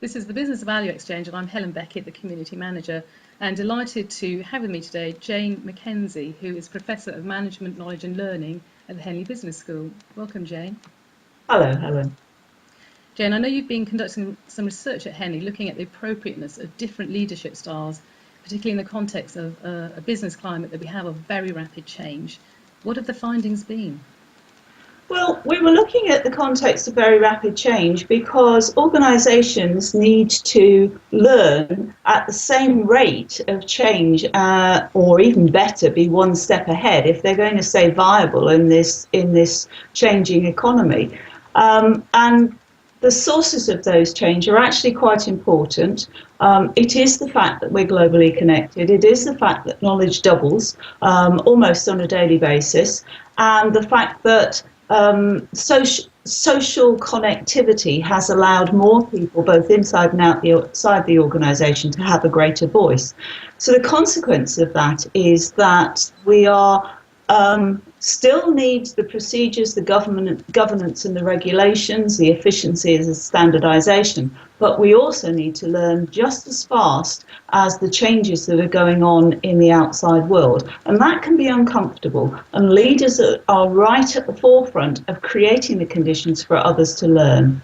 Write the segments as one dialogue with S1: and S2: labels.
S1: This is the Business Value Exchange, and I'm Helen Beckett, the Community Manager, and delighted to have with me today Jane McKenzie, who is Professor of Management, Knowledge and Learning at the Henley Business School. Welcome, Jane.
S2: Hello, Helen.
S1: Jane, I know you've been conducting some research at Henley looking at the appropriateness of different leadership styles, particularly in the context of a business climate that we have of very rapid change. What have the findings been?
S2: Well, we were looking at the context of very rapid change because organisations need to learn at the same rate of change, or even better, be one step ahead if they're going to stay viable in this changing economy. And the sources of those change are actually quite important. It is the fact that we're globally connected. It is the fact that knowledge doubles almost on a daily basis, and the fact that social connectivity has allowed more people, both inside and outside the organisation, to have a greater voice. So the consequence of that is that we are still need the procedures, the governance and the regulations, the efficiencies and standardisation, but we also need to learn just as fast as the changes that are going on in the outside world. And that can be uncomfortable, and leaders are right at the forefront of creating the conditions for others to learn.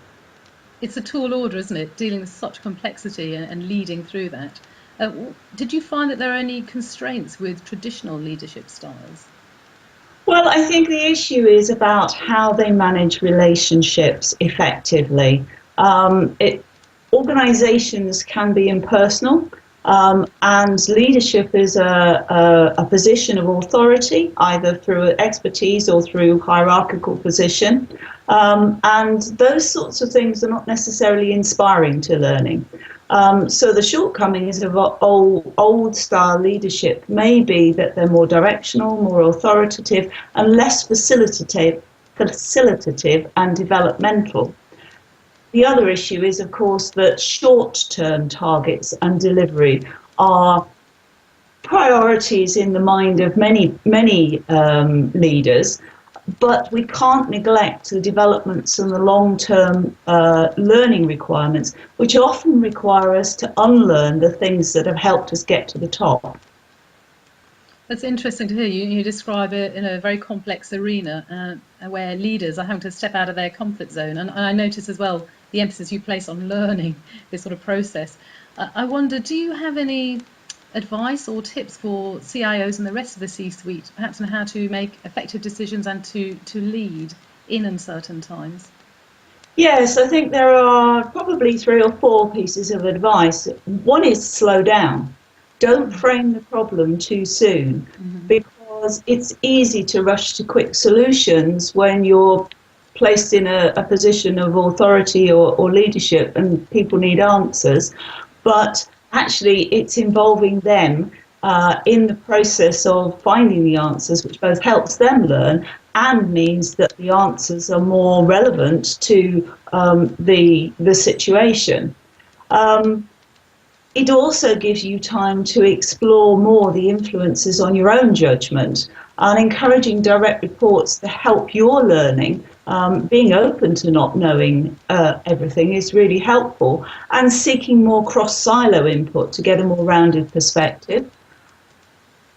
S1: It's a tall order, isn't it, dealing with such complexity and leading through that. Did you find that there are any constraints with traditional leadership styles?
S2: Well, I think the issue is about how they manage relationships effectively. Organisations can be impersonal, and leadership is a position of authority, either through expertise or through hierarchical position. And those sorts of things are not necessarily inspiring to learning. So the shortcomings of old style leadership may be that they're more directional, more authoritative, and less facilitative and developmental. The other issue is, of course, that short-term targets and delivery are priorities in the mind of many leaders. But we can't neglect the developments and the long-term learning requirements, which often require us to unlearn the things that have helped us get to the top.
S1: That's interesting to hear. You describe it in a very complex arena where leaders are having to step out of their comfort zone. And I notice as well the emphasis you place on learning this sort of process. I wonder, do you have any advice or tips for CIOs and the rest of the C-suite, perhaps on how to make effective decisions and to lead in uncertain times?
S2: Yes, I think there are probably 3 or 4 pieces of advice. One is slow down. Don't frame the problem too soon, because it's easy to rush to quick solutions when you're placed in a position of authority or leadership and people need answers. But actually, it's involving them in the process of finding the answers, which both helps them learn and means that the answers are more relevant to the situation. It also gives you time to explore more the influences on your own judgment, and encouraging direct reports to help your learning. Being open to not knowing everything is really helpful, and seeking more cross-silo input to get a more rounded perspective.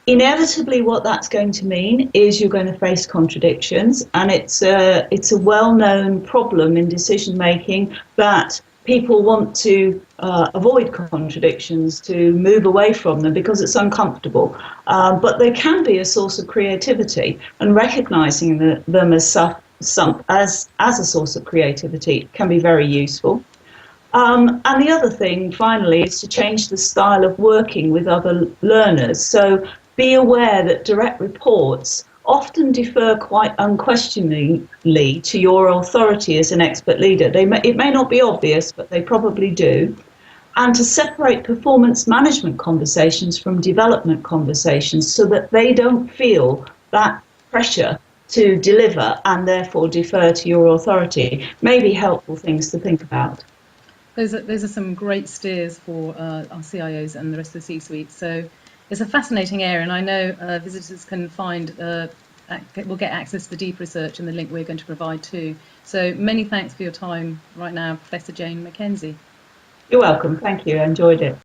S2: Inevitably, what that's going to mean is you're going to face contradictions, and it's a well-known problem in decision-making that people want to avoid contradictions, to move away from them because it's uncomfortable. But they can be a source of creativity, and recognising them as a source of creativity can be very useful. And the other thing, finally, is to change the style of working with other learners. So be aware that direct reports often defer quite unquestioningly to your authority as an expert leader. It may not be obvious, but they probably do. And to separate performance management conversations from development conversations so that they don't feel that pressure to deliver and therefore defer to your authority may be helpful things to think about.
S1: Those are some great steers for our CIOs and the rest of the C-suite. So it's a fascinating area, and I know visitors can will get access to the deep research and the link we're going to provide too. So many thanks for your time right now, Professor Jane McKenzie.
S2: You're welcome. Thank you. I enjoyed it.